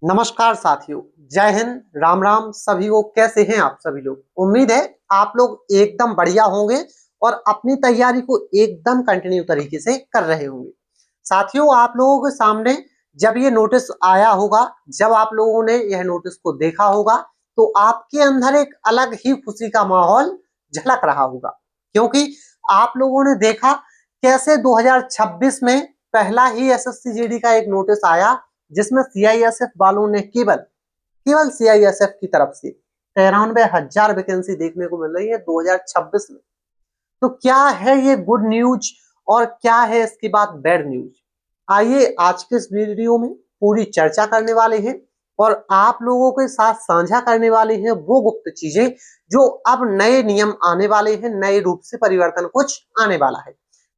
नमस्कार साथियों, जय हिंद, राम राम सभी को। कैसे हैं आप सभी लोग? उम्मीद है आप लोग एकदम बढ़िया होंगे और अपनी तैयारी को एकदम कंटिन्यू तरीके से कर रहे होंगे। साथियों, आप लोगों के सामने जब ये नोटिस आया होगा, जब आप लोगों ने यह नोटिस को देखा होगा, तो आपके अंदर एक अलग ही खुशी का माहौल झलक रहा होगा, क्योंकि आप लोगों ने देखा कैसे 2026 में पहला ही एसएससी जीडी का एक नोटिस आया, जिसमें सीआईएसएफ वालों ने केवल केवल सीआईएसएफ की तरफ से 93,000 वैकेंसी देखने को मिल रही है 2026 में। तो क्या है ये गुड न्यूज और क्या है इसके बाद बैड न्यूज? आइए आज के इस वीडियो में पूरी चर्चा करने वाले हैं और आप लोगों के साथ साझा करने वाले हैं वो गुप्त चीजें जो अब नए नियम आने वाले हैं, नए रूप से परिवर्तन कुछ आने वाला है।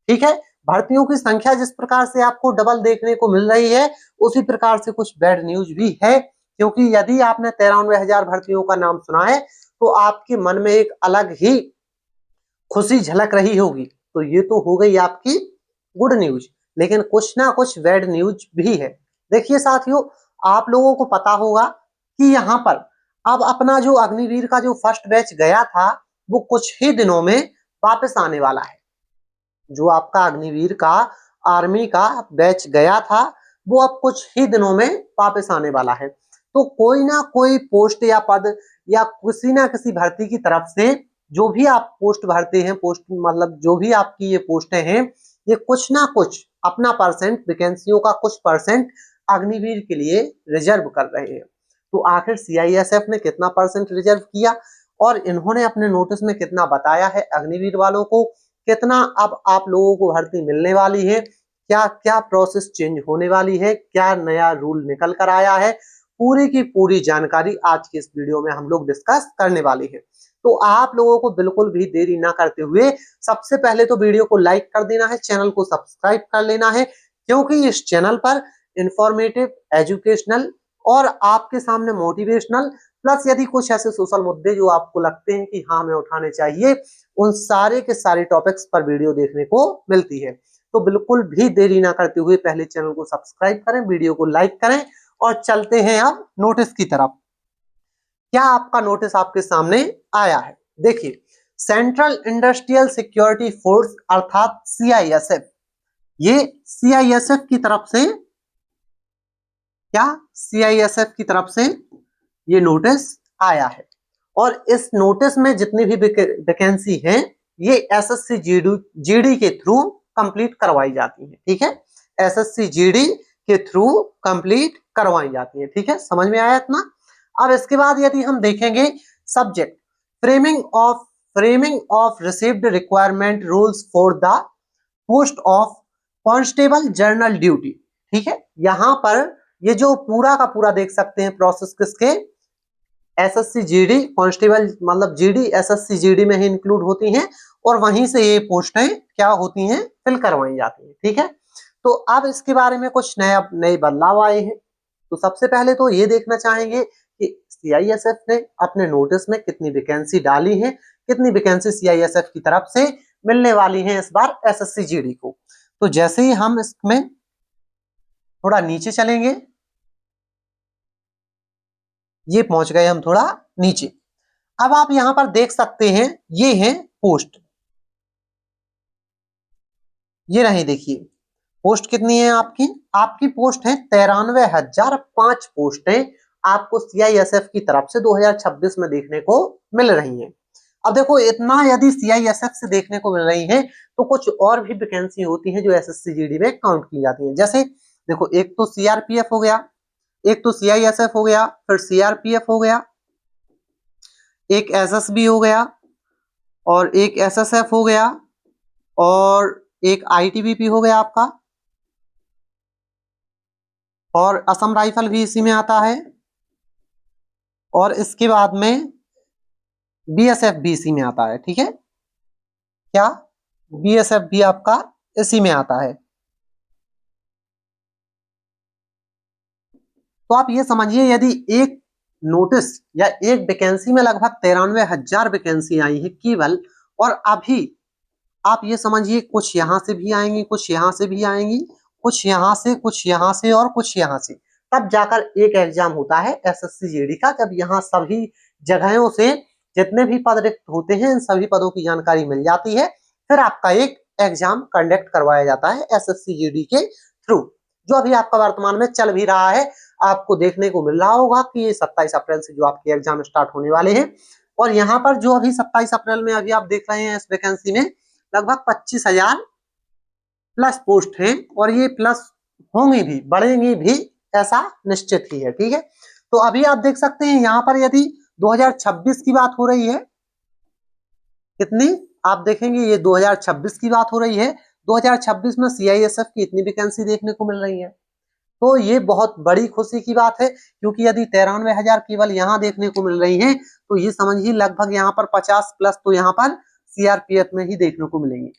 ठीक है, भर्तियों की संख्या जिस प्रकार से आपको डबल देखने को मिल रही है, उसी प्रकार से कुछ बैड न्यूज भी है, क्योंकि यदि आपने 93,000 भर्तियों का नाम सुना है तो आपके मन में एक अलग ही खुशी झलक रही होगी। तो ये तो हो गई आपकी गुड न्यूज, लेकिन कुछ ना कुछ बैड न्यूज भी है। देखिए साथियों, आप लोगों को पता होगा कि यहाँ पर अब अपना जो अग्निवीर का जो फर्स्ट बैच गया था, वो कुछ ही दिनों में वापस आने वाला है। जो आपका अग्निवीर का आर्मी का बैच गया था, वो अब कुछ ही दिनों में वापस आने वाला है। तो कोई ना कोई पोस्ट या पद या किसी ना किसी भर्ती की तरफ से जो भी आप पोस्ट भरते हैं, पोस्ट मतलब जो भी आपकी ये पोस्टें हैं, ये कुछ ना कुछ अपना परसेंट, वैकेंसियों का कुछ परसेंट अग्निवीर के लिए रिजर्व कर रहे हैं। तो आखिर सीआईएसएफ ने कितना परसेंट रिजर्व किया और इन्होंने अपने नोटिस में कितना बताया है अग्निवीर वालों को, कितना अब आप लोगों को भर्ती मिलने वाली है, क्या क्या प्रोसेस चेंज होने वाली है, क्या नया रूल निकल कर आया है, पूरी की पूरी जानकारी आज के इस वीडियो में हम लोग डिस्कस करने वाले हैं। तो आप लोगों को बिल्कुल भी देरी ना करते हुए सबसे पहले तो वीडियो को लाइक कर देना है, चैनल को सब्सक्राइब कर लेना है, क्योंकि इस चैनल पर इंफॉर्मेटिव, एजुकेशनल और आपके सामने मोटिवेशनल प्लस यदि कुछ ऐसे सोशल मुद्दे जो आपको लगते हैं कि हाँ हमें उठाने चाहिए, उन सारे के सारे टॉपिक्स पर वीडियो देखने को मिलती है। तो बिल्कुल भी देरी ना करते हुए पहले चैनल को सब्सक्राइब करें, वीडियो को लाइक करें और चलते हैं अब नोटिस की तरफ। क्या आपका नोटिस आपके सामने आया है? देखिए, सेंट्रल इंडस्ट्रियल सिक्योरिटी फोर्स अर्थात सीआईएसएफ, ये सीआईएसएफ की तरफ से क्या सीआईएसएफ की तरफ से ये नोटिस आया है और इस नोटिस में जितनी भी वैकेंसी है ये एसएससी जीडी के थ्रू कंप्लीट करवाई जाती है। ठीक है, एसएससी जीडी के थ्रू कंप्लीट करवाई जाती है। ठीक है, समझ में आया इतना? अब इसके बाद यदि हम देखेंगे subject framing of received requirement rules for the post of constable general duty. ठीक है, यहां पर ये जो पूरा का पूरा देख सकते हैं प्रोसेस किसके, एसएससी जीडी कांस्टेबल मतलब जीडी एसएससी जीडी में ही इंक्लूड होती हैं और वहीं से ये पोस्टें क्या होती हैं, फिल करवाई जाती हैं। ठीक है, तो अब इसके बारे में कुछ नए बदलाव आए हैं। तो सबसे पहले तो ये देखना चाहेंगे कि सीआईएसएफ ने अपने नोटिस में कितनी वैकेंसी डाली है, कितनी वैकेंसी सीआईएसएफ की तरफ से मिलने वाली है इस बार एसएससी जीडी को। तो जैसे ही हम इसमें थोड़ा नीचे चलेंगे, ये पहुंच गए हम थोड़ा नीचे। अब आप यहां पर देख सकते हैं ये है पोस्ट, ये रही देखिए पोस्ट कितनी है आपकी, आपकी पोस्ट है 93,005 पोस्टें आपको सीआईएसएफ की तरफ से 2026 में देखने को मिल रही हैं। अब देखो इतना यदि सीआईएसएफ से देखने को मिल रही है तो कुछ और भी वैकेंसी होती है जो एसएससी जीडी में काउंट की जाती है। जैसे देखो, एक तो सीआरपीएफ हो गया, एक तो सीआईएसएफ हो गया, फिर सीआरपीएफ हो गया, एक एसएसबी हो गया और एक एसएसएफ हो गया और एक आईटीबीपी हो गया आपका, और असम राइफल भी इसी में आता है और इसके बाद में बीएसएफ भी इसी में आता है। ठीक है, क्या बीएसएफ भी आपका इसी में आता है। तो आप ये समझिए यदि एक नोटिस या एक वैकेंसी में लगभग 93,000 वैकेंसी आई है केवल, और अभी आप ये समझिए कुछ यहां से भी आएंगी, कुछ यहां से भी आएंगी, कुछ यहां से, कुछ यहां से और कुछ यहां से, तब जाकर एक एग्जाम होता है एसएससी जीडी का, जब यहाँ सभी जगहों से जितने भी पद रिक्त होते हैं इन सभी पदों की जानकारी मिल जाती है, फिर आपका एक एग्जाम कंडक्ट करवाया जाता है एसएससी जीडी के थ्रू, जो अभी आपका वर्तमान में चल भी रहा है। आपको देखने को मिल रहा होगा कि ये 27 अप्रैल से जो आपके एग्जाम स्टार्ट होने वाले हैं। और यहाँ पर जो अभी 27 अप्रैल में अभी आप देख रहे हैं इस वैकेंसी में लगभग 25,000 प्लस पोस्ट हैं, और ये प्लस होंगी भी, बढ़ेंगी भी, ऐसा निश्चित ही है। ठीक है, तो अभी आप देख सकते हैं यहाँ पर यदि 2026 की बात हो रही है, कितनी आप देखेंगे ये 2026 की बात हो रही है, 2026 में सीआईएसएफ की इतनी वैकेंसी देखने को मिल रही है। तो ये बहुत बड़ी खुशी की बात है, क्योंकि यदि 93,000 केवल यहाँ देखने को मिल रही हैं, तो ये समझिए लगभग यहाँ पर 50 प्लस तो यहाँ पर सीआरपीएफ में ही देखने को मिलेंगी।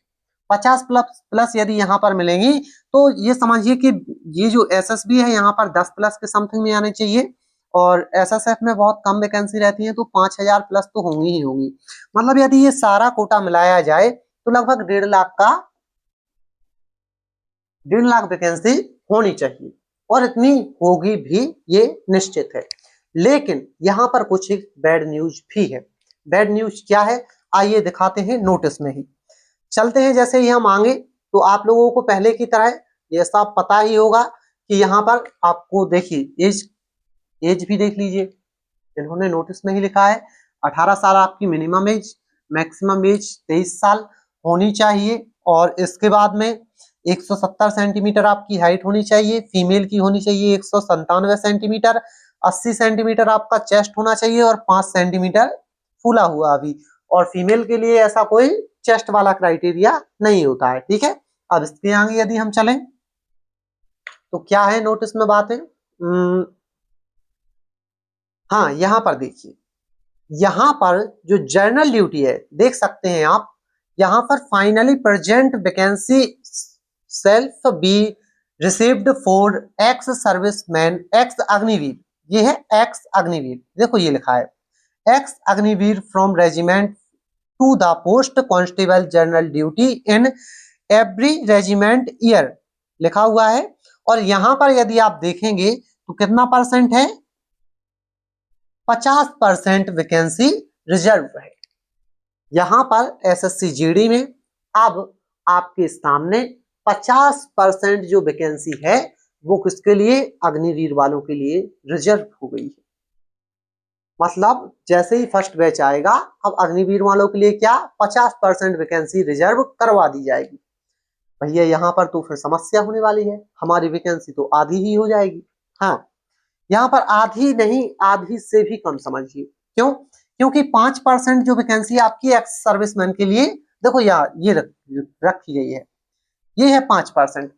50 प्लस यदि यहाँ पर मिलेंगी तो ये समझिए कि ये जो एसएसबी है यहाँ पर 10 प्लस के समथिंग में आने चाहिए, और एसएसएफ में बहुत कम वैकेंसी रहती है, तो 5,000 प्लस तो होंगी ही होंगी। मतलब यदि ये सारा कोटा मिलाया जाए तो लगभग 1.5 लाख वैकेंसी होनी चाहिए, और इतनी होगी भी, ये निश्चित है। लेकिन यहाँ पर कुछ एक बैड न्यूज भी है। बैड न्यूज क्या है, आइए दिखाते हैं नोटिस में ही। चलते हैं, जैसे ही हम आएंगे तो आप लोगों को पहले की तरह ये सब पता ही होगा कि यहाँ पर आपको देखिए एज भी देख लीजिए, इन्होंने नोटिस में ही लिखा है 18 साल आपकी मिनिमम एज, मैक्सिमम एज 23 साल होनी चाहिए, और इसके बाद में 170 सेंटीमीटर आपकी हाइट होनी चाहिए, फीमेल की होनी चाहिए 197 सेंटीमीटर, 80 सेंटीमीटर आपका चेस्ट होना चाहिए, और 5 सेंटीमीटर फूला हुआ अभी, और फीमेल के लिए ऐसा कोई चेस्ट वाला क्राइटेरिया नहीं होता है। ठीक है, अब इसके आगे यदि हम चलें तो क्या है नोटिस में बात है, हाँ यहाँ पर देखिए, यहाँ पर जो जर्नल ड्यूटी है देख सकते हैं आप, यहाँ पर finally present vacancy self be received for ex serviceman ex Agniveer, ये है एक्स अग्निवीर, देखो ये लिखा है ex Agniveer from regiment to the post constable general duty in every regiment year लिखा हुआ है। और यहाँ पर यदि आप देखेंगे तो कितना परसेंट है, 50% वैकेंसी रिजर्व है। यहाँ पर एसएससी जीडी में अब आपके सामने 50% जो वैकेंसी है वो किसके लिए, अग्निवीर वालों के लिए रिजर्व हो गई है। मतलब जैसे ही फर्स्ट बैच आएगा अब अग्निवीर वालों के लिए क्या 50% वैकेंसी रिजर्व करवा दी जाएगी। भैया यहाँ पर तो फिर समस्या होने वाली है, हमारी वैकेंसी तो आधी ही हो जाएगी। हाँ, यहाँ पर आधी नहीं, आधी से भी कम समझिए। क्यों, क्योंकि 5% जो वैकेंसी आपकी एक्स सर्विसमैन के लिए, देखो यार ये रखी गई है, ये है 5%।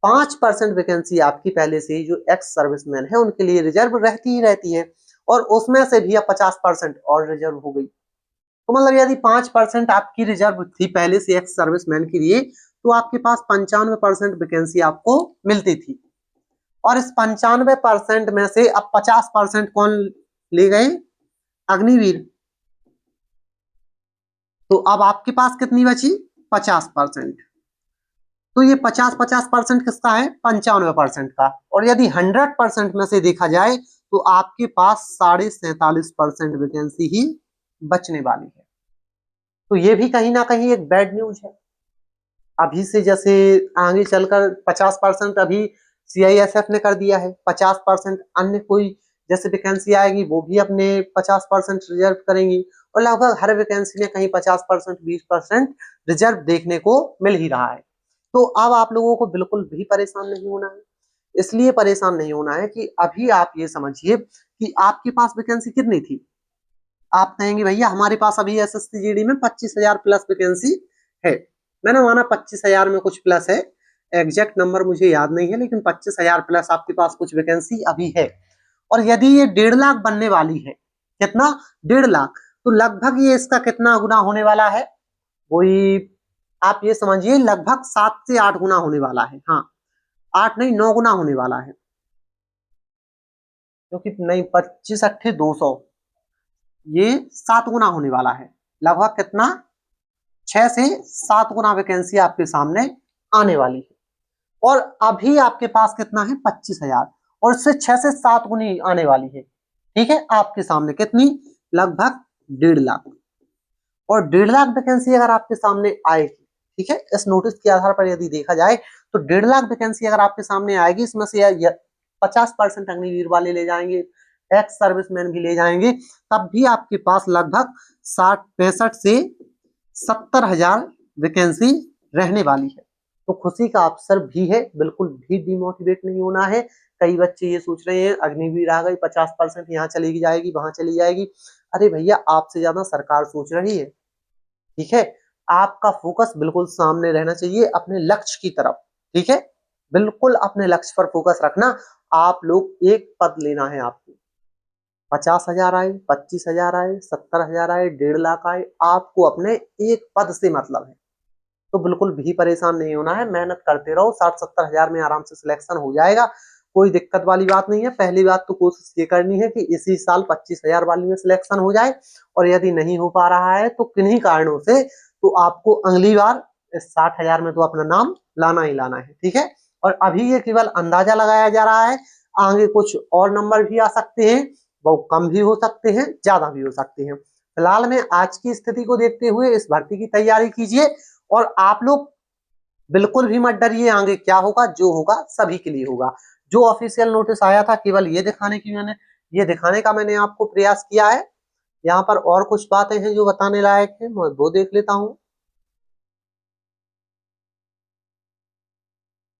5% वैकेंसी आपकी पहले से ही जो एक्स सर्विसमैन है उनके लिए रिजर्व रहती ही रहती है, और उसमें से भी अब 50% और रिजर्व हो गई। तो मतलब यदि 5% आपकी रिजर्व थी पहले से एक्स सर्विसमैन के लिए, तो आपके पास 95% वैकेंसी आपको मिलती थी, और इस 95% में से अब 50% कौन ले गए, अग्निवीर। तो अब आपके पास कितनी बची, 50%। तो ये 50% किसका है, 95% का। और यदि 100% में से देखा जाए तो आपके पास 47.5% वैकेंसी ही बचने वाली है। तो ये भी कहीं ना कहीं एक बैड न्यूज है। अभी से जैसे आगे चलकर 50% अभी सीआईएसएफ ने कर दिया है, 50% अन्य कोई जैसे वैकेंसी आएगी वो भी अपने 50% रिजर्व करेंगी, और लगभग हर वैकेंसी में कहीं 50% 20% रिजर्व देखने को मिल ही रहा है। तो अब आप लोगों को बिल्कुल भी परेशान नहीं होना है। इसलिए परेशान नहीं होना है कि अभी आप ये समझिए कि आपके पास वैकेंसी कितनी थी। आप कहेंगे भैया हमारे पास अभी एसएससी जीडी में 25,000 प्लस वैकेंसी है। मैंने माना 25,000 में कुछ प्लस है, एग्जैक्ट नंबर मुझे याद नहीं है, लेकिन 25,000 प्लस आपके पास कुछ वैकेंसी अभी है। और यदि ये 1.5 लाख बनने वाली है, कितना, 1.5 लाख, तो लगभग ये इसका कितना गुना होने वाला है, वही आप ये समझिए लगभग 7 से 8 गुना होने वाला है। हाँ, 8 नहीं 9 गुना होने वाला है, क्योंकि नहीं 25 अट्ठे 200, ये 7 गुना होने वाला है। लगभग कितना, 6 से 7 गुना वैकेंसी आपके सामने आने वाली है। और अभी आपके पास कितना है, 25,000। और इससे 6 से 7 गुनी आने वाली है। ठीक है, आपके सामने कितनी, लगभग 1.5 लाख। और 1.5 लाख वैकेंसी अगर आपके सामने आएगी, ठीक है, इस नोटिस के आधार पर यदि देखा जाए तो 1.5 लाख वैकेंसी अगर आपके सामने आएगी, इसमें से 50% अग्निवीर वाले ले जाएंगे, एक्स सर्विसमैन भी ले जाएंगे, तब भी आपके पास लगभग 65 से 70,000 वैकेंसी रहने वाली है। तो खुशी का अवसर भी है, बिल्कुल भी डिमोटिवेट नहीं होना है। कई बच्चे ये सोच रहे हैं अग्निवीर आ गई, 50% यहाँ चली जाएगी, वहां चली जाएगी। अरे भैया, आपसे ज्यादा सरकार सोच रही है। ठीक है, आपका फोकस बिल्कुल सामने रहना चाहिए अपने लक्ष्य की तरफ। ठीक है, बिल्कुल अपने लक्ष्य पर फोकस रखना। आप लोग एक पद लेना है आपको, 50,000 आए, 25,000 आए, 70,000 आए, 1.5 लाख आए, आपको अपने एक पद से मतलब है। तो बिल्कुल भी परेशान नहीं होना है, मेहनत करते रहो, 60-70,000 में आराम से सिलेक्शन हो जाएगा, कोई दिक्कत वाली बात नहीं है। पहली बात तो कोशिश ये करनी है कि इसी साल 25,000 वाली में सिलेक्शन हो जाए, और यदि नहीं हो पा रहा है तो किन्हीं कारणों से, तो आपको अगली बार इस 60,000 में तो अपना नाम लाना ही लाना है। ठीक है, और अभी ये केवल अंदाजा लगाया जा रहा है, आगे कुछ और नंबर भी आ सकते हैं, वो कम भी हो सकते हैं, ज्यादा भी हो सकते हैं। फिलहाल में आज की स्थिति को देखते हुए इस भर्ती की तैयारी कीजिए, और आप लोग बिल्कुल भी मत डरिए, आगे क्या होगा, जो होगा सभी के लिए होगा। जो ऑफिशियल नोटिस आया था, केवल ये दिखाने का मैंने आपको प्रयास किया है। यहाँ पर और कुछ बातें हैं जो बताने लायक है, मैं वो देख लेता हूँ।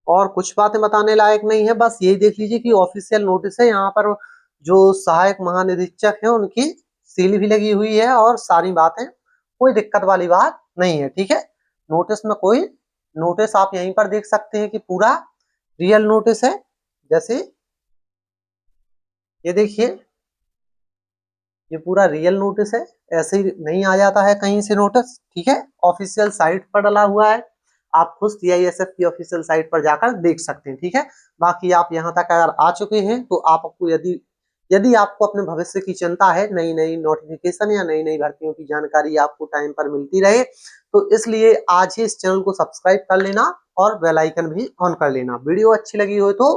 और कुछ बातें बताने लायक नहीं है, बस यही देख लीजिए कि ऑफिशियल नोटिस है। यहाँ पर जो सहायक महानिरीक्षक है उनकी सील भी लगी हुई है, और सारी बातें, कोई दिक्कत वाली बात नहीं है। ठीक है, नोटिस में कोई, नोटिस आप यहीं पर देख सकते हैं कि पूरा रियल नोटिस है। जैसे ये देखिए, ये पूरा रियल नोटिस है, ऐसे ही नहीं आ जाता है कहीं से नोटिस। ठीक है, ऑफिशियल साइट पर डला हुआ है, आप खुद CISF की ऑफिशियल साइट पर जाकर देख सकते हैं। ठीक है, बाकी आप यहाँ तक अगर आ चुके हैं तो आपको यदि यदि आपको अपने भविष्य की चिंता है, नई नई नोटिफिकेशन या नई नई भर्तियों की जानकारी आपको टाइम पर मिलती रहे, तो इसलिए आज ही इस चैनल को सब्सक्राइब कर लेना और बेल आइकन भी ऑन कर लेना। वीडियो अच्छी लगी हो तो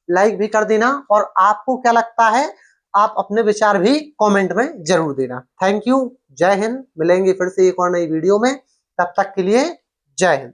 लाइक भी कर देना, और आपको क्या लगता है आप अपने विचार भी कमेंट में जरूर देना। थैंक यू, जय हिंद। मिलेंगे फिर से एक और नई वीडियो में, तब तक के लिए जय हिंद।